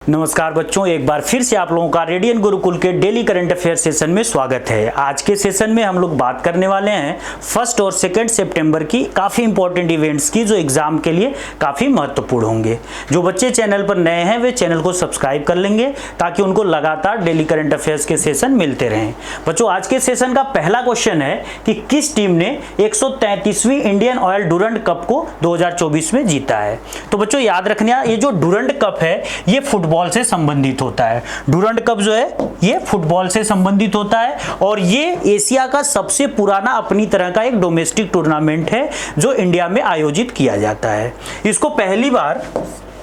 नमस्कार बच्चों, एक बार फिर से आप लोगों का रेडियन गुरुकुल के डेली करंट अफेयर सेशन में स्वागत है। आज के सेशन में हम लोग बात करने वाले हैं 1 और 2 सितंबर की काफ़ी इंपॉर्टेंट इवेंट्स की, जो एग्जाम के लिए काफ़ी महत्वपूर्ण होंगे। जो बच्चे चैनल पर नए हैं वे चैनल को सब्सक्राइब कर लेंगे ताकि उनको लगातार डेली करंट अफेयर्स के सेशन मिलते रहें। बच्चों, आज के सेशन का पहला क्वेश्चन है कि किस टीम ने 133वीं इंडियन ऑयल डुरंड कप को 2024 में जीता है। तो बच्चों याद रखना, ये जो डुरंड कप है ये फुटबॉल से संबंधित होता है। डुरंड कप जो है ये फुटबॉल से संबंधित होता है और ये एशिया का सबसे पुराना अपनी तरह का एक डोमेस्टिक टूर्नामेंट है जो इंडिया में आयोजित किया जाता है। इसको पहली बार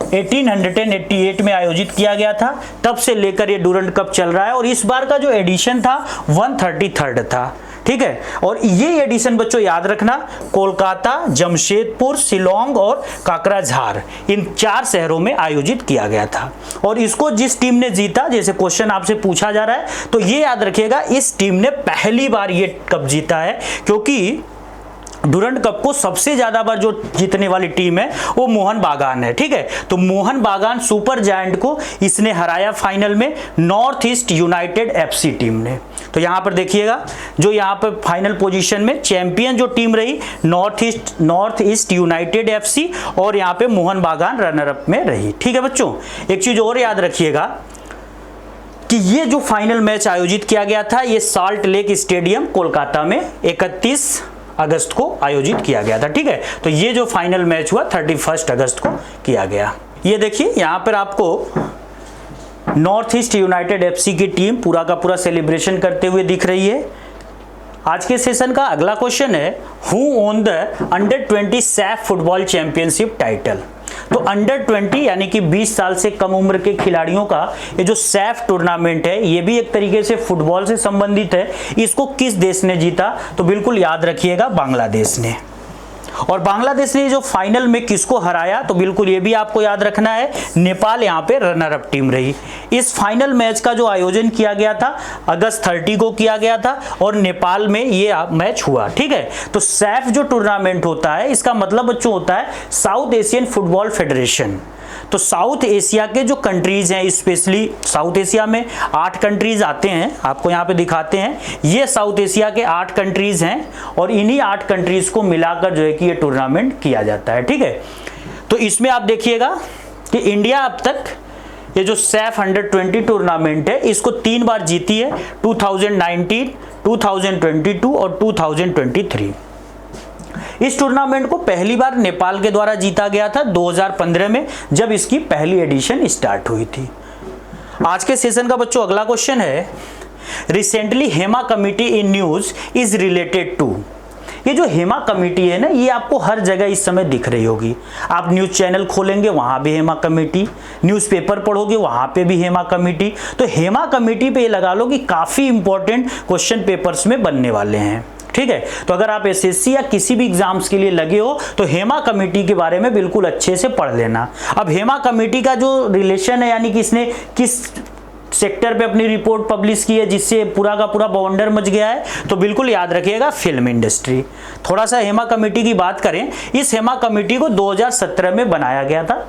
1888 में आयोजित किया गया था, तब से लेकर ये डुरंड कप चल रहा है और इस बार का जो एडिशन था 133rd था। ठीक है, और ये एडिशन बच्चों याद रखना, कोलकाता, जमशेदपुर, शिलोंग और काकराझार इन 4 शहरों में आयोजित किया गया था। और इसको जिस टीम ने जीता, जैसे क्वेश्चन आपसे पूछा जा रहा है, तो ये याद रखिएगा इस टीम ने पहली बार ये कप जीता है, क्योंकि डुरंड कप को सबसे ज्यादा बार जो जीतने वाली टीम है वो मोहन बागान है। ठीक है, तो मोहन बागान सुपर जायंट को इसने हराया फाइनल में north east United FC team ने। तो यहां पर देखिएगा, जो यहां पर फाइनल पोजीशन में चैंपियन जो टीम रही नॉर्थ ईस्ट यूनाइटेड एफसी, और यहां पे मोहन बागान रनर अप में रही। ठीक है बच्चों, एक चीज और याद रखिएगा कि ये जो फाइनल मैच आयोजित किया गया था ये साल्ट लेक स्टेडियम कोलकाता में 31 अगस्त को आयोजित किया गया था। ठीक है, तो ये जो फाइनल मैच हुआ 31 अगस्त को किया गया। ये देखिए यहां पर आपको नॉर्थ ईस्ट यूनाइटेड एफसी की टीम पूरा का पूरा सेलिब्रेशन करते हुए दिख रही है। आज के सेशन का अगला क्वेश्चन है, who own the under 20 Saif football championship title. तो अंडर 20 यानी कि 20 साल से कम उम्र के खिलाड़ियों का ये जो सैफ टूर्नामेंट है ये भी एक तरीके से फुटबॉल से संबंधित है। इसको किस देश ने जीता? तो बिल्कुल याद रखिएगा, बांग्लादेश ने। और बांग्लादेश ने जो फाइनल में किसको हराया? तो बिल्कुल ये भी आपको याद रखना है, नेपाल यहाँ पे रनर अप टीम रही। इस फाइनल मैच का जो आयोजन किया गया था अगस्त 30 को किया गया था और नेपाल में ये मैच हुआ। ठीक है, तो सैफ जो टूर्नामेंट होता है इसका मतलब बच्चों होता है साउथ एशियन फुटबॉल फेडरेशन। तो साउथ एशिया के जो कंट्रीज हैं, स्पेशली साउथ एशिया में 8 कंट्रीज आते हैं, आपको यहाँ पे दिखाते हैं, ये साउथ एशिया के 8 कंट्रीज हैं और इन्हीं 8 कंट्रीज को मिलाकर जो है कि ये टूर्नामेंट किया जाता है। ठीक है, तो इसमें आप देखिएगा कि इंडिया अब तक ये जो सैफ अंडर 20 टूर्नामेंट है इसको 3 बार जीती है, 2019, 2022 और 2023। इस टूर्नामेंट को पहली बार नेपाल के द्वारा जीता गया था 2015 में, जब इसकी पहली एडिशन स्टार्ट हुई थी। आज के सेशन का बच्चों अगला क्वेश्चन है, recently Hema committee in news is related to. ये जो हेमा कमेटी है ना, ये आपको हर जगह इस समय दिख रही होगी। आप न्यूज चैनल खोलेंगे वहां भी हेमा कमेटी, न्यूज़पेपर पढ़ोगे वहां पे भी हेमा कमेटी। तो हेमा कमेटी पे ये लगा लो कि काफी इंपॉर्टेंट क्वेश्चन पेपर्स में बनने वाले हैं। ठीक है, तो अगर आप एसएससी या किसी भी एग्जाम्स के लिए लगे हो तो हेमा कमेटी के बारे में बिल्कुल अच्छे से पढ़ लेना। अब हेमा कमेटी का जो रिलेशन है, यानी कि इसने किस सेक्टर पे अपनी रिपोर्ट पब्लिश की है जिससे पूरा का पूरा बवंडर मच गया है, तो बिल्कुल याद रखिएगा फिल्म इंडस्ट्री। थोड़ा सा हेमा कमेटी की बात करें, इस हेमा कमेटी को 2017 में बनाया गया था।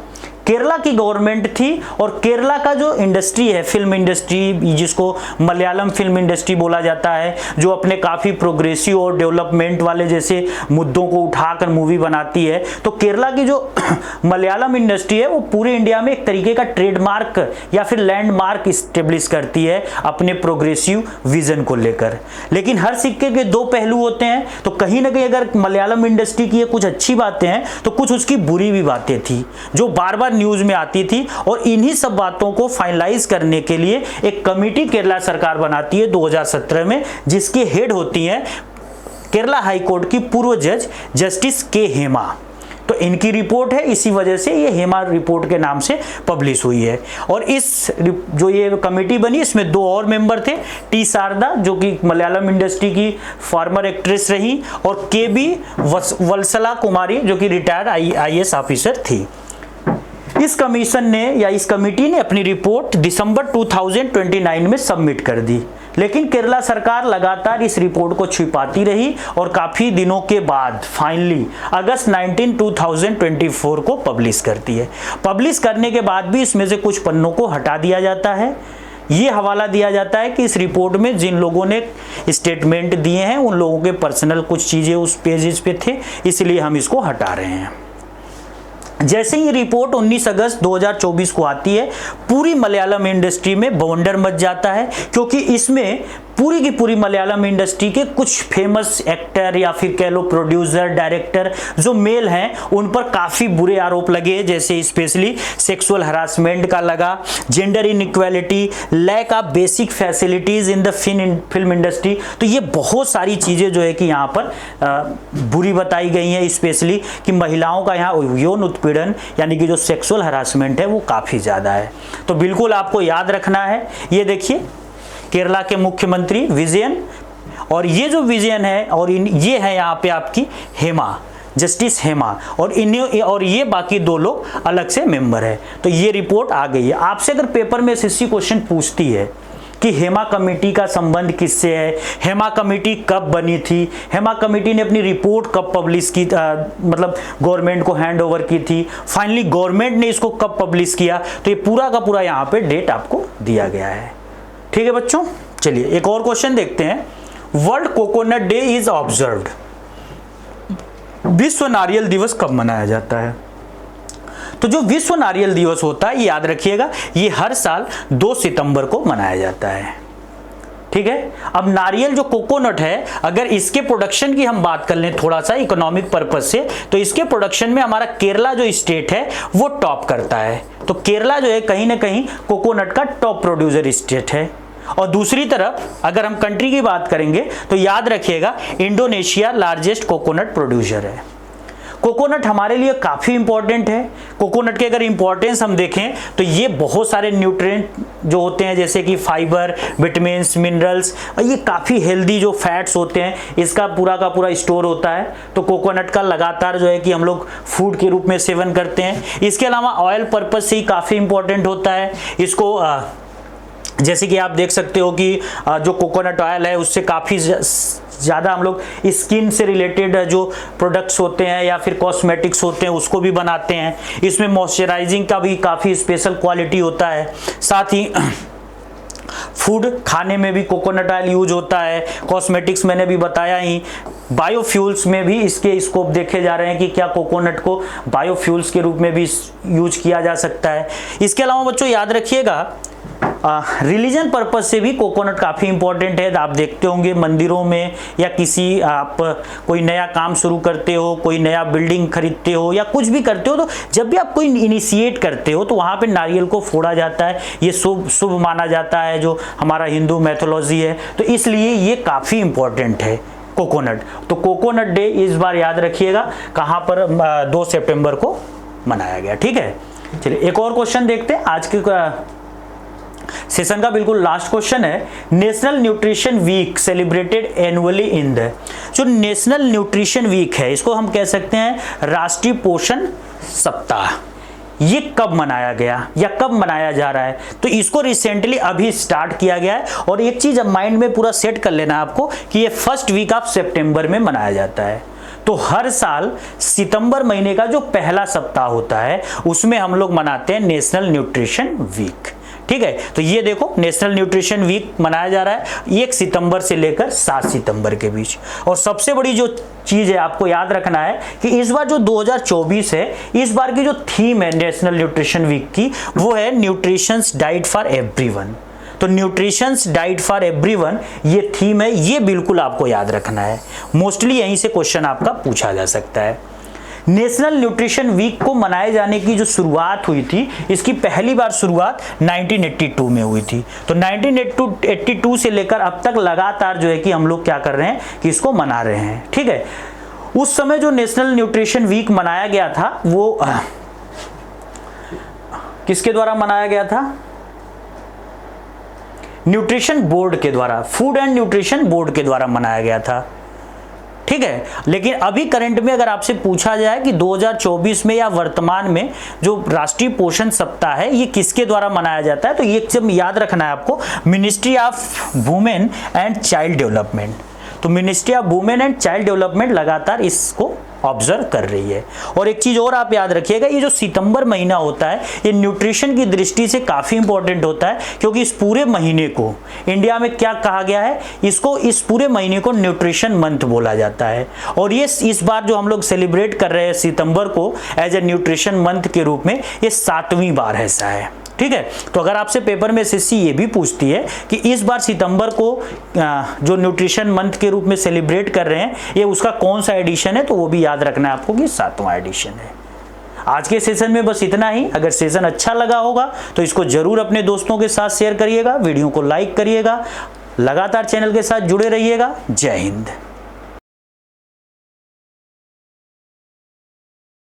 केरला की गवर्नमेंट थी और केरला का जो इंडस्ट्री है, फिल्म इंडस्ट्री, जिसको मलयालम फिल्म इंडस्ट्री बोला जाता है, जो अपने काफ़ी प्रोग्रेसिव और डेवलपमेंट वाले जैसे मुद्दों को उठाकर मूवी बनाती है, तो केरला की जो मलयालम इंडस्ट्री है वो पूरे इंडिया में एक तरीके का ट्रेडमार्क या फिर लैंडमार्क इस्टेब्लिश करती है अपने प्रोग्रेसिव विजन को लेकर। लेकिन हर सिक्के के 2 पहलू होते हैं, तो कहीं ना कहीं अगर मलयालम इंडस्ट्री की कुछ अच्छी बातें हैं तो कुछ उसकी बुरी भी बातें थी जो बार बार न्यूज में आती थी। और इन्हीं सब बातों को फाइनलाइज करने के लिए एक कमेटी केरला सरकार बनाती है 2017 में, जिसकी हेड होती हैं केरला हाई कोर्ट की पूर्व जज जस्टिस के हेमा। तो इनकी रिपोर्ट है, इसी वजह से ये हेमा रिपोर्ट के नाम से पब्लिश हुई है। और इस जो ये कमेटी बनी इसमें 2 और मेंबर थे, टी शारदा जो कि मलयालम इंडस्ट्री की फॉर्मर एक्ट्रेस रही, और के बी वत्सला कुमारी जो कि रिटायर्ड IAS ऑफिसर थी। इस कमीशन ने या इस कमेटी ने अपनी रिपोर्ट दिसंबर 2029 में सबमिट कर दी, लेकिन केरला सरकार लगातार इस रिपोर्ट को छिपाती रही और काफ़ी दिनों के बाद फाइनली अगस्त 19, 2024 को पब्लिश करती है। पब्लिश करने के बाद भी इसमें से कुछ पन्नों को हटा दिया जाता है। ये हवाला दिया जाता है कि इस रिपोर्ट में जिन लोगों ने स्टेटमेंट दिए हैं उन लोगों के पर्सनल कुछ चीज़ें उस पेजेस पे थे, इसलिए हम इसको हटा रहे हैं। जैसे ही रिपोर्ट 19 अगस्त 2024 को आती है, पूरी मलयालम इंडस्ट्री में बवंडर मच जाता है, क्योंकि इसमें पूरी की पूरी मलयालम इंडस्ट्री के कुछ फेमस एक्टर या फिर कह लो प्रोड्यूसर, डायरेक्टर जो मेल हैं उन पर काफ़ी बुरे आरोप लगे, जैसे स्पेशली सेक्सुअल हरासमेंट का लगा, gender inequality, lack of basic facilities in the film industry. तो ये बहुत सारी चीज़ें जो है कि यहाँ पर बुरी बताई गई हैं, स्पेशली कि महिलाओं का यहाँ यौन उत्पीड़न यानी कि जो सेक्सुअल हरासमेंट है वो काफ़ी ज़्यादा है। तो बिल्कुल आपको याद रखना है। ये देखिए केरला के मुख्यमंत्री विजयन, और ये जो विजयन है और ये है यहाँ पे आपकी हेमा, जस्टिस हेमा, और ये बाकी दो लोग अलग से मेंबर है। तो ये रिपोर्ट आ गई है। आपसे अगर पेपर में एसएससी क्वेश्चन पूछती है कि हेमा कमेटी का संबंध किससे है, हेमा कमेटी कब बनी थी, हेमा कमेटी ने अपनी रिपोर्ट कब पब्लिश की, मतलब गवर्नमेंट को हैंड ओवर की थी, फाइनली गवर्नमेंट ने इसको कब पब्लिश किया, तो ये पूरा का पूरा यहाँ पे डेट आपको दिया गया है। ठीक है बच्चों, चलिए एक और क्वेश्चन देखते हैं। World coconut day is observed, विश्व नारियल दिवस कब मनाया जाता है? तो जो विश्व नारियल दिवस होता है, ये याद रखिएगा, ये हर साल 2 सितंबर को मनाया जाता है। ठीक है। अब नारियल जो कोकोनट है, अगर इसके प्रोडक्शन की हम बात कर लें थोड़ा सा इकोनॉमिक पर्पज से, तो इसके प्रोडक्शन में हमारा केरला जो स्टेट है वो टॉप करता है। तो केरला जो है कहीं ना कहीं कोकोनट का टॉप प्रोड्यूसर स्टेट है। और दूसरी तरफ अगर हम कंट्री की बात करेंगे तो याद रखिएगा इंडोनेशिया लार्जेस्ट कोकोनट प्रोड्यूसर है। कोकोनट हमारे लिए काफ़ी इंपॉर्टेंट है। कोकोनट के अगर इंपॉर्टेंस हम देखें तो ये बहुत सारे न्यूट्रिएंट जो होते हैं जैसे कि फाइबर, विटामिन्स, मिनरल्स, और ये काफ़ी हेल्दी जो फैट्स होते हैं इसका पूरा का पूरा स्टोर होता है। तो कोकोनट का लगातार जो है कि हम लोग फूड के रूप में सेवन करते हैं। इसके अलावा ऑयल पर्पज से ही काफ़ी इंपॉर्टेंट होता है। इसको जैसे कि आप देख सकते हो कि जो कोकोनट ऑयल है उससे काफ़ी ज़्यादा हम लोग स्किन से रिलेटेड जो प्रोडक्ट्स होते हैं या फिर कॉस्मेटिक्स होते हैं उसको भी बनाते हैं। इसमें मॉइस्चराइजिंग का भी काफ़ी स्पेशल क्वालिटी होता है। साथ ही फूड खाने में भी कोकोनट ऑयल यूज होता है। कॉस्मेटिक्स मैंने भी बताया ही। बायोफ्यूल्स में भी इसके स्कोप देखे जा रहे हैं कि क्या कोकोनट को बायोफ्यूल्स के रूप में भी यूज किया जा सकता है। इसके अलावा बच्चों याद रखिएगा रिलीजन पर्पज से भी कोकोनट काफ़ी इंपॉर्टेंट है। आप देखते होंगे मंदिरों में या किसी आप कोई नया काम शुरू करते हो, कोई नया बिल्डिंग खरीदते हो या कुछ भी करते हो, तो जब भी आप कोई इनिशिएट करते हो तो वहाँ पे नारियल को फोड़ा जाता है। ये शुभ माना जाता है, जो हमारा हिंदू मैथोलॉजी है। तो इसलिए ये काफ़ी इंपॉर्टेंट है कोकोनट। तो कोकोनट डे इस बार याद रखिएगा कहाँ पर 2 सितंबर को मनाया गया। ठीक है, चलिए एक और क्वेश्चन देखते हैं। आज के सेशन का बिल्कुल लास्ट क्वेश्चन है। National nutrition week celebrated annually in the, जो नेशनल न्यूट्रिशन वीक है इसको हम कह सकते हैं राष्ट्रीय पोषण सप्ताह। ये कब मनाया गया या कब मनाया जा रहा है? तो इसको रिसेंटली अभी स्टार्ट किया गया है। और एक चीज अब माइंड में पूरा सेट कर लेना आपको कि ये फर्स्ट वीक ऑफ सितंबर में मनाया जाता है। तो हर साल सितंबर महीने का जो पहला सप्ताह होता है उसमें हम लोग मनाते हैं नेशनल न्यूट्रिशन वीक। ठीक है, तो ये देखो नेशनल न्यूट्रिशन वीक मनाया जा रहा है 1 सितंबर से लेकर 7 सितंबर के बीच। और सबसे बड़ी जो चीज़ है आपको याद रखना है कि इस बार जो 2024 है, इस बार की जो थीम है नेशनल न्यूट्रिशन वीक की वो है न्यूट्रिशंस डाइट फॉर एवरीवन। तो न्यूट्रिशंस डाइट फॉर एवरीवन ये थीम है, ये बिल्कुल आपको याद रखना है। मोस्टली यहीं से क्वेश्चन आपका पूछा जा सकता है। नेशनल न्यूट्रिशन वीक को मनाए जाने की जो शुरुआत हुई थी, इसकी पहली बार शुरुआत 1982 में हुई थी। तो 1982 से लेकर अब तक लगातार जो है कि हम लोग क्या कर रहे हैं कि इसको मना रहे हैं। ठीक है, उस समय जो नेशनल न्यूट्रिशन वीक मनाया गया था वो किसके द्वारा मनाया गया था? न्यूट्रिशन बोर्ड के द्वारा, फूड एंड न्यूट्रिशन बोर्ड के द्वारा मनाया गया था। ठीक है। लेकिन अभी करंट में अगर आपसे पूछा जाए कि 2024 में या वर्तमान में जो राष्ट्रीय पोषण सप्ताह है ये किसके द्वारा मनाया जाता है, तो ये एकदम याद रखना है आपको, ministry of women and child development. तो ministry of women and child development लगातार इसको ऑब्जर्व कर रही है। और एक चीज और आप याद रखिएगा, ये जो सितंबर महीना होता है ये न्यूट्रिशन की दृष्टि से काफी इंपॉर्टेंट होता है, क्योंकि इस पूरे महीने को इंडिया में क्या कहा गया है, इसको इस पूरे महीने को न्यूट्रिशन मंथ बोला जाता है। और ये इस बार जो हम लोग सेलिब्रेट कर रहे हैं सितंबर को एज ए न्यूट्रिशन मंथ के रूप में, ये 7वीं बार ऐसा है। ठीक है। तो अगर आपसे पेपर में एसएससी ये भी पूछती है कि इस बार सितंबर को जो न्यूट्रिशन मंथ के रूप में सेलिब्रेट कर रहे हैं ये उसका कौन सा एडिशन है, तो वो भी याद रखना है आपको कि 7वां एडिशन है। आज के सेशन में बस इतना ही। अगर सेशन अच्छा लगा होगा तो इसको जरूर अपने दोस्तों के साथ शेयर करिएगा, वीडियो को लाइक करिएगा, लगातार चैनल के साथ जुड़े रहिएगा। जय हिंद।